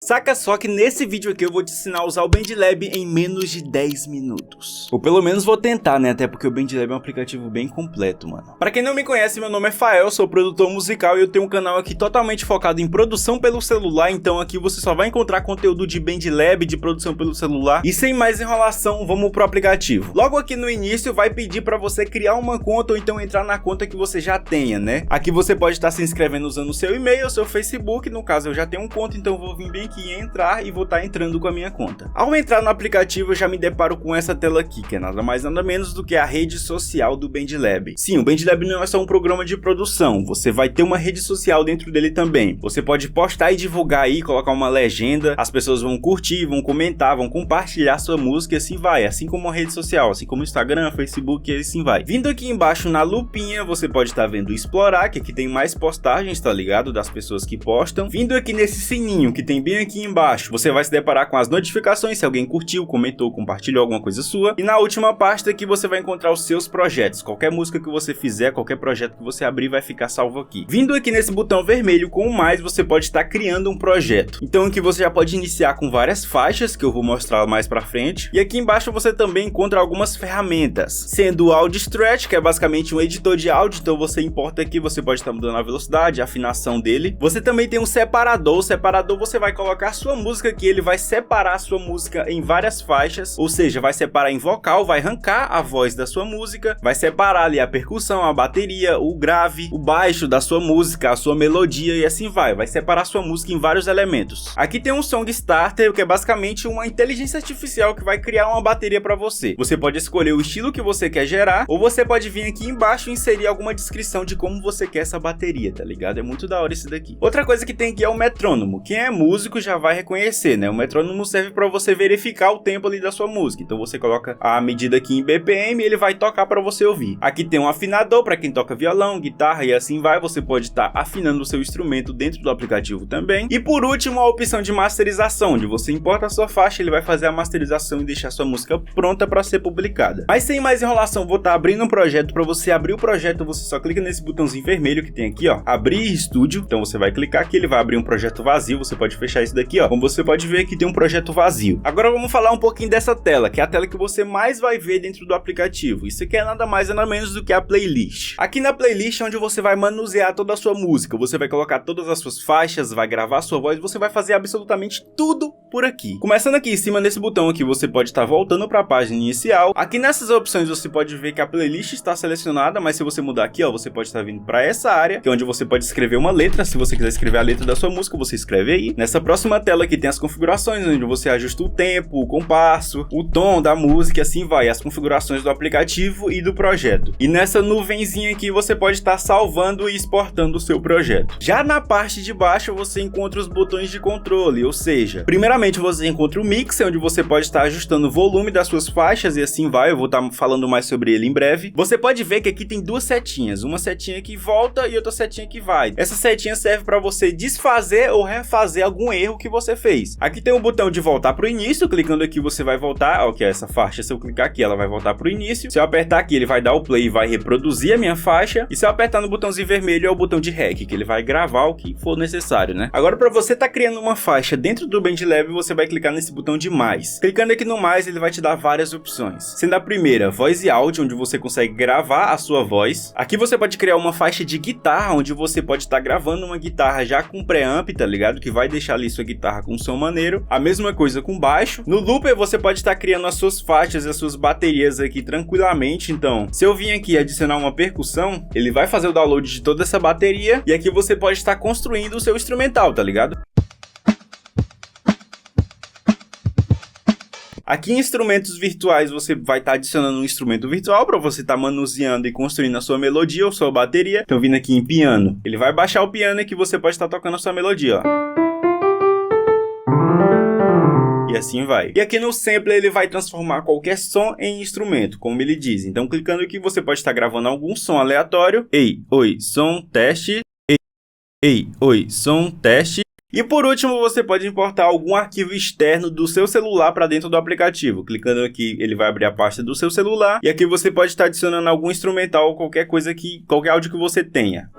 Saca só que nesse vídeo aqui eu vou te ensinar a usar o BandLab em menos de 10 minutos. Ou pelo menos vou tentar, né? Até porque o BandLab é um aplicativo bem completo, mano. Pra quem não me conhece, meu nome é Fael, sou produtor musical e eu tenho um canal aqui totalmente focado em produção pelo celular. Então aqui você só vai encontrar conteúdo de BandLab, de produção pelo celular. E sem mais enrolação, vamos pro aplicativo. Logo aqui no início vai pedir pra você criar uma conta ou então entrar na conta que você já tenha, né? Aqui você pode estar se inscrevendo usando o seu e-mail, o seu Facebook. No caso eu já tenho um conta, então eu vou vir bem aqui em entrar e vou estar entrando com a minha conta. Ao entrar no aplicativo eu já me deparo com essa tela aqui, que é nada mais nada menos do que a rede social do BandLab. Sim, o BandLab não é só um programa de produção, você vai ter uma rede social dentro dele também. Você pode postar e divulgar aí, colocar uma legenda, as pessoas vão curtir, vão comentar, vão compartilhar sua música e assim vai, assim como uma rede social, assim como Instagram, Facebook e assim vai. Vindo aqui embaixo na lupinha, você pode estar vendo explorar, que aqui tem mais postagens, tá ligado? Das pessoas que postam. Vindo aqui nesse sininho que tem bem aqui embaixo, você vai se deparar com as notificações, se alguém curtiu, comentou, compartilhou alguma coisa sua. E na última pasta aqui você vai encontrar os seus projetos. Qualquer música que você fizer, qualquer projeto que você abrir vai ficar salvo aqui. Vindo aqui nesse botão vermelho com o mais, você pode estar criando um projeto. Então aqui você já pode iniciar com várias faixas, que eu vou mostrar mais pra frente. E aqui embaixo você também encontra algumas ferramentas, sendo o Audio Stretch, que é basicamente um editor de áudio. Então você importa aqui, você pode estar mudando a velocidade, a afinação dele. Você também tem um separador. O separador você vai colocar a sua música aqui, ele vai separar a sua música em várias faixas, ou seja, vai separar em vocal, vai arrancar a voz da sua música, vai separar ali a percussão, a bateria, o grave, o baixo da sua música, a sua melodia e assim vai separar a sua música em vários elementos. Aqui tem um Song Starter, que é basicamente uma inteligência artificial que vai criar uma bateria para você. Você pode escolher o estilo que você quer gerar, ou você pode vir aqui embaixo e inserir alguma descrição de como você quer essa bateria, tá ligado? É muito da hora isso daqui. Outra coisa que tem aqui é o metrônomo. Quem é músico já vai reconhecer, né? O metrônomo serve para você verificar o tempo ali da sua música. Então você coloca a medida aqui em BPM e ele vai tocar para você ouvir. Aqui tem um afinador para quem toca violão, guitarra e assim vai. Você pode estar afinando o seu instrumento dentro do aplicativo também. E por último, a opção de masterização, onde você importa a sua faixa, ele vai fazer a masterização e deixar a sua música pronta para ser publicada. Mas sem mais enrolação, vou estar abrindo um projeto. Para você abrir o projeto, você só clica nesse botãozinho vermelho que tem aqui, ó, abrir estúdio. Então você vai clicar aqui, ele vai abrir um projeto vazio. Você pode fechar isso daqui, ó. Como você pode ver, aqui tem um projeto vazio. Agora vamos falar um pouquinho dessa tela, que é a tela que você mais vai ver dentro do aplicativo. Isso aqui é nada mais nada menos do que a playlist. Aqui na playlist é onde você vai manusear toda a sua música. Você vai colocar todas as suas faixas, vai gravar a sua voz, você vai fazer absolutamente tudo por aqui. Começando aqui em cima nesse botão aqui, você pode estar voltando para a página inicial. Aqui nessas opções você pode ver que a playlist está selecionada, mas se você mudar aqui, ó, você pode estar vindo para essa área, que é onde você pode escrever uma letra. Se você quiser escrever a letra da sua música, você escreve aí. Nessa próxima tela aqui tem as configurações, onde você ajusta o tempo, o compasso, o tom da música, assim vai, as configurações do aplicativo e do projeto. E nessa nuvenzinha aqui você pode estar salvando e exportando o seu projeto. Já na parte de baixo você encontra os botões de controle, ou seja, primeiramente você encontra o mixer, onde você pode estar ajustando o volume das suas faixas e assim vai. Eu vou estar falando mais sobre ele em breve. Você pode ver que aqui tem duas setinhas, uma setinha que volta e outra setinha que vai. Essa setinha serve para você desfazer ou refazer algum erro que você fez. Aqui tem o botão de voltar para o início, clicando aqui você vai voltar, ó, que é essa faixa, se eu clicar aqui ela vai voltar para o início. Se eu apertar aqui ele vai dar o play e vai reproduzir a minha faixa, e se eu apertar no botãozinho vermelho é o botão de REC, que ele vai gravar o que for necessário, né? Agora para você tá criando uma faixa dentro do BandLab, você vai clicar nesse botão de mais. Clicando aqui no mais ele vai te dar várias opções, sendo a primeira voz e áudio, onde você consegue gravar a sua voz. Aqui você pode criar uma faixa de guitarra, onde você pode estar gravando uma guitarra já com preamp, tá ligado? Que vai deixar ali sua guitarra com um som maneiro. A mesma coisa com baixo. No looper você pode estar criando as suas faixas e as suas baterias aqui tranquilamente. Então, se eu vim aqui adicionar uma percussão, ele vai fazer o download de toda essa bateria e aqui você pode estar construindo o seu instrumental, tá ligado? Aqui em instrumentos virtuais você vai estar adicionando um instrumento virtual para você estar manuseando e construindo a sua melodia ou sua bateria. Então vindo aqui em piano, ele vai baixar o piano e que você pode estar tocando a sua melodia, ó. E assim vai. E aqui no sampler ele vai transformar qualquer som em instrumento, como ele diz. Então clicando aqui você pode estar gravando algum som aleatório. Ei, oi, som, teste. Ei, oi, som, teste. E por último, você pode importar algum arquivo externo do seu celular para dentro do aplicativo. Clicando aqui, ele vai abrir a pasta do seu celular. E aqui você pode estar adicionando algum instrumental ou qualquer coisa qualquer áudio que você tenha.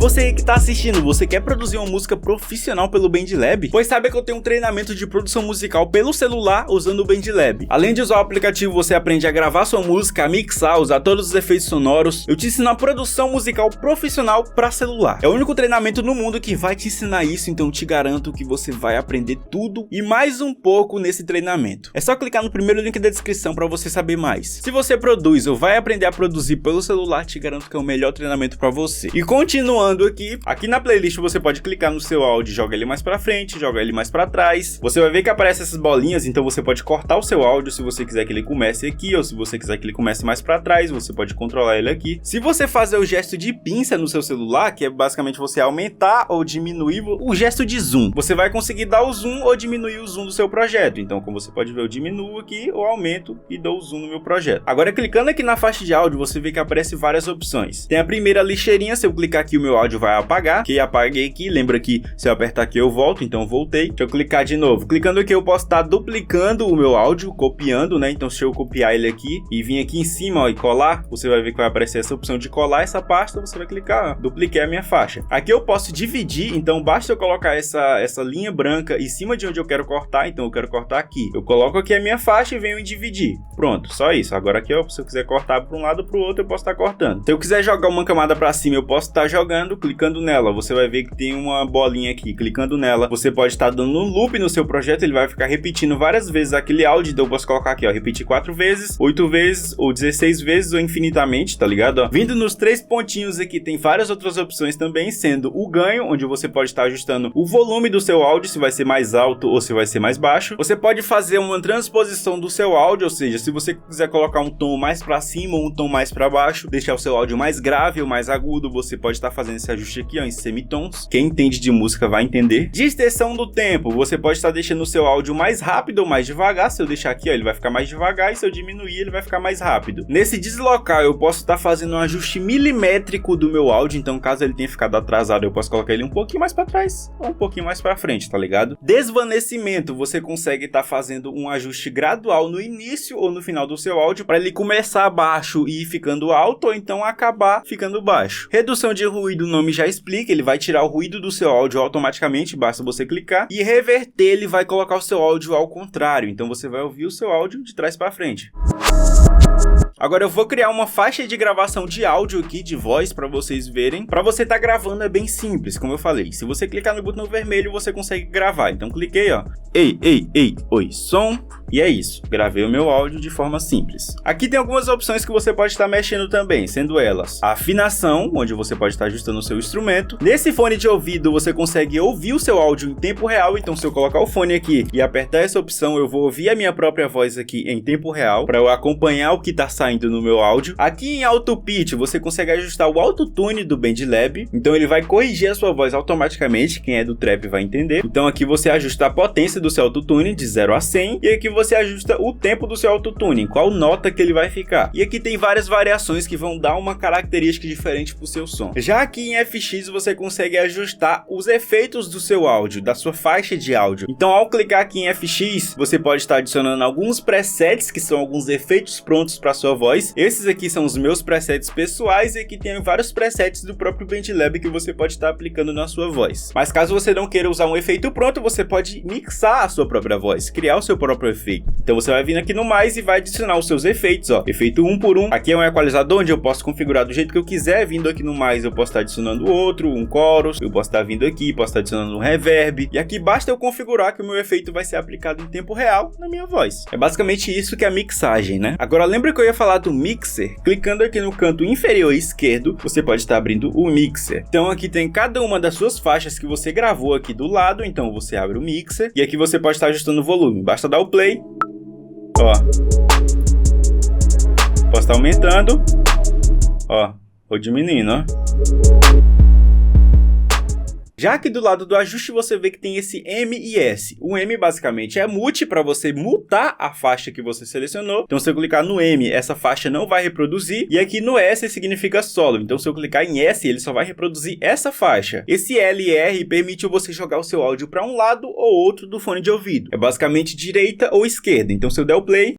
você que tá assistindo, você quer produzir uma música profissional pelo BandLab? Pois saiba que eu tenho um treinamento de produção musical pelo celular usando o BandLab. Além de usar o aplicativo, você aprende a gravar sua música, a mixar, usar todos os efeitos sonoros. Eu te ensino a produção musical profissional para celular. É o único treinamento no mundo que vai te ensinar isso, então eu te garanto que você vai aprender tudo e mais um pouco nesse treinamento. É só clicar no primeiro link da descrição para você saber mais. Se você produz ou vai aprender a produzir pelo celular, te garanto que é o melhor treinamento para você. E continuando aqui na playlist você pode clicar no seu áudio, joga ele mais para frente, joga ele mais para trás. Você vai ver que aparece essas bolinhas, então você pode cortar o seu áudio se você quiser que ele comece aqui, ou se você quiser que ele comece mais para trás, você pode controlar ele aqui. Se você fazer o gesto de pinça no seu celular, que é basicamente você aumentar ou diminuir o gesto de zoom, você vai conseguir dar o zoom ou diminuir o zoom do seu projeto. Então, como você pode ver, eu diminuo aqui, ou aumento e dou o zoom no meu projeto. Agora, clicando aqui na faixa de áudio, você vê que aparece várias opções. Tem a primeira lixeirinha, se eu clicar aqui o meu áudio vai apagar, que apaguei aqui, lembra que se eu apertar aqui eu volto, então eu voltei. Deixa eu clicar de novo. Clicando aqui eu posso estar duplicando o meu áudio, copiando, né? Então se eu copiar ele aqui e vir aqui em cima, ó, e colar, você vai ver que vai aparecer essa opção de colar essa pasta, você vai clicar, ó, dupliquei a minha faixa. Aqui eu posso dividir, então basta eu colocar essa linha branca em cima de onde eu quero cortar, então eu quero cortar aqui. Eu coloco aqui a minha faixa e venho em dividir. Pronto, só isso. Agora aqui, ó, se eu quiser cortar para um lado ou para o outro, eu posso estar cortando. Se eu quiser jogar uma camada para cima, eu posso estar jogando, clicando nela. Você vai ver que tem uma bolinha aqui, clicando nela. Você pode estar dando um loop no seu projeto, ele vai ficar repetindo várias vezes aquele áudio, então eu posso colocar aqui, ó, repetir 4 vezes, 8 vezes, ou 16 vezes, ou infinitamente, tá ligado? Ó, vindo nos 3 pontinhos aqui, tem várias outras opções também, sendo o ganho, onde você pode estar ajustando o volume do seu áudio, se vai ser mais alto ou se vai ser mais baixo. Você pode fazer uma transposição do seu áudio, ou seja, se você quiser colocar um tom mais para cima ou um tom mais para baixo, deixar o seu áudio mais grave ou mais agudo, você pode estar fazendo esse ajuste aqui, ó, em semitons. Quem entende de música vai entender. Distorção do tempo, você pode estar deixando o seu áudio mais rápido ou mais devagar. Se eu deixar aqui, ó, ele vai ficar mais devagar, e se eu diminuir, ele vai ficar mais rápido. Nesse deslocar, eu posso estar fazendo um ajuste milimétrico do meu áudio, então caso ele tenha ficado atrasado, eu posso colocar ele um pouquinho mais para trás ou um pouquinho mais para frente, tá ligado? Desvanecimento, você consegue estar fazendo um ajuste gradual no início ou no final do seu áudio, para ele começar baixo e ir ficando alto, ou então acabar ficando baixo. Redução de ruído, o nome já explica, ele vai tirar o ruído do seu áudio automaticamente, basta você clicar. E reverter, ele vai colocar o seu áudio ao contrário, então você vai ouvir o seu áudio de trás para frente. Agora eu vou criar uma faixa de gravação de áudio aqui, de voz, para vocês verem. Para você estar gravando é bem simples, como eu falei. Se você clicar no botão vermelho, você consegue gravar. Então cliquei, ó. Ei, oi, som. E é isso, gravei o meu áudio de forma simples. Aqui tem algumas opções que você pode estar mexendo também, sendo elas a afinação, onde você pode estar ajustando o seu instrumento. Nesse fone de ouvido você consegue ouvir o seu áudio em tempo real, então se eu colocar o fone aqui e apertar essa opção, eu vou ouvir a minha própria voz aqui em tempo real, para eu acompanhar o que está saindo no meu áudio. Aqui em Auto Pitch você consegue ajustar o autotune do BandLab, então ele vai corrigir a sua voz automaticamente, quem é do trap vai entender. Então aqui você ajusta a potência do seu autotune de 0 a 100, e aqui você ajusta o tempo do seu autotune, qual nota que ele vai ficar. E aqui tem várias variações que vão dar uma característica diferente para o seu som. Já aqui em FX você consegue ajustar os efeitos do seu áudio, da sua faixa de áudio. Então ao clicar aqui em FX, você pode estar adicionando alguns presets, que são alguns efeitos prontos para sua voz. Esses aqui são os meus presets pessoais, e aqui tem vários presets do próprio BandLab que você pode estar aplicando na sua voz. Mas caso você não queira usar um efeito pronto, você pode mixar a sua própria voz, criar o seu próprio efeito. Então você vai vir aqui no mais e vai adicionar os seus efeitos, ó. Efeito 1 por 1. Aqui é um equalizador onde eu posso configurar do jeito que eu quiser. Vindo aqui no mais, eu posso estar adicionando outro, um chorus. Eu posso estar vindo aqui, posso estar adicionando um reverb. E aqui basta eu configurar que o meu efeito vai ser aplicado em tempo real na minha voz. É basicamente isso que é a mixagem, né? Agora lembra que eu ia falar do mixer? Clicando aqui no canto inferior esquerdo, você pode estar abrindo o mixer. Então aqui tem cada uma das suas faixas que você gravou aqui do lado. Então você abre o mixer e aqui você pode estar ajustando o volume. Basta dar o play. Ó, posso estar aumentando, ó, ou diminuindo, ó. Já aqui do lado do ajuste você vê que tem esse M e S. O M basicamente é mute, para você mutar a faixa que você selecionou. Então se eu clicar no M, essa faixa não vai reproduzir. E aqui no S significa solo. Então se eu clicar em S, ele só vai reproduzir essa faixa. Esse L e R permite você jogar o seu áudio para um lado ou outro do fone de ouvido. É basicamente direita ou esquerda. Então se eu der o play...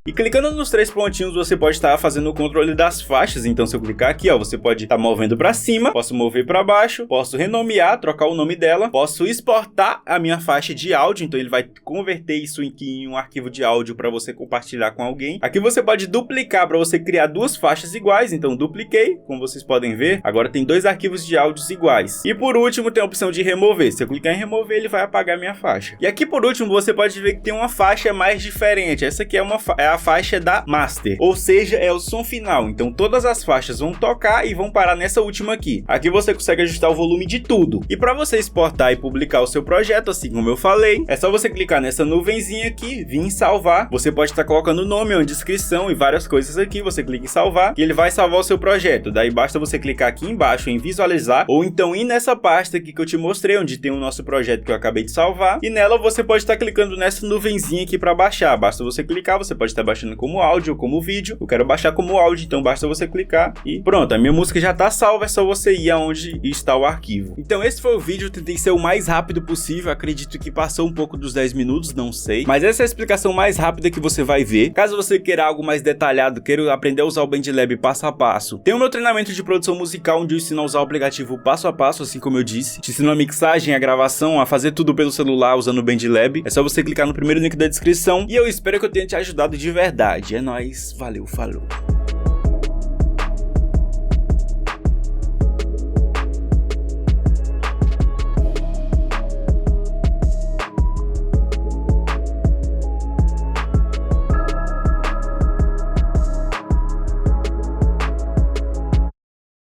E clicando nos 3 pontinhos, você pode estar fazendo o controle das faixas. Então se eu clicar aqui, ó, você pode estar movendo para cima, posso mover para baixo, posso renomear, trocar o nome dela, posso exportar a minha faixa de áudio, então ele vai converter isso em um arquivo de áudio para você compartilhar com alguém. Aqui você pode duplicar para você criar 2 faixas iguais, então dupliquei, como vocês podem ver, agora tem 2 arquivos de áudios iguais. E por último tem a opção de remover, se eu clicar em remover ele vai apagar a minha faixa. E aqui por último você pode ver que tem uma faixa mais diferente, essa aqui é a faixa da Master, ou seja, é o som final, então todas as faixas vão tocar e vão parar nessa última aqui. Aqui você consegue ajustar o volume de tudo. E para você exportar e publicar o seu projeto, assim como eu falei, é só você clicar nessa nuvenzinha aqui, vir em salvar. Você pode estar colocando o nome, uma descrição e várias coisas aqui. Você clica em salvar e ele vai salvar o seu projeto. Daí basta você clicar aqui embaixo em visualizar ou então ir nessa pasta aqui que eu te mostrei, onde tem o nosso projeto que eu acabei de salvar. E nela você pode estar clicando nessa nuvenzinha aqui para baixar. Basta você clicar, você pode estar baixando como áudio ou como vídeo. Eu quero baixar como áudio, então basta você clicar e pronto, a minha música já está salva, é só você ir aonde está o arquivo. Então esse foi o vídeo, eu tentei ser o mais rápido possível, acredito que passou um pouco dos 10 minutos, não sei, mas essa é a explicação mais rápida que você vai ver. Caso você queira algo mais detalhado, queira aprender a usar o BandLab passo a passo, tem o meu treinamento de produção musical, onde eu ensino a usar o aplicativo passo a passo, assim como eu disse. Te ensino a mixagem, a gravação, a fazer tudo pelo celular usando o BandLab. É só você clicar no primeiro link da descrição e eu espero que eu tenha te ajudado de verdade. É nóis, valeu, falou.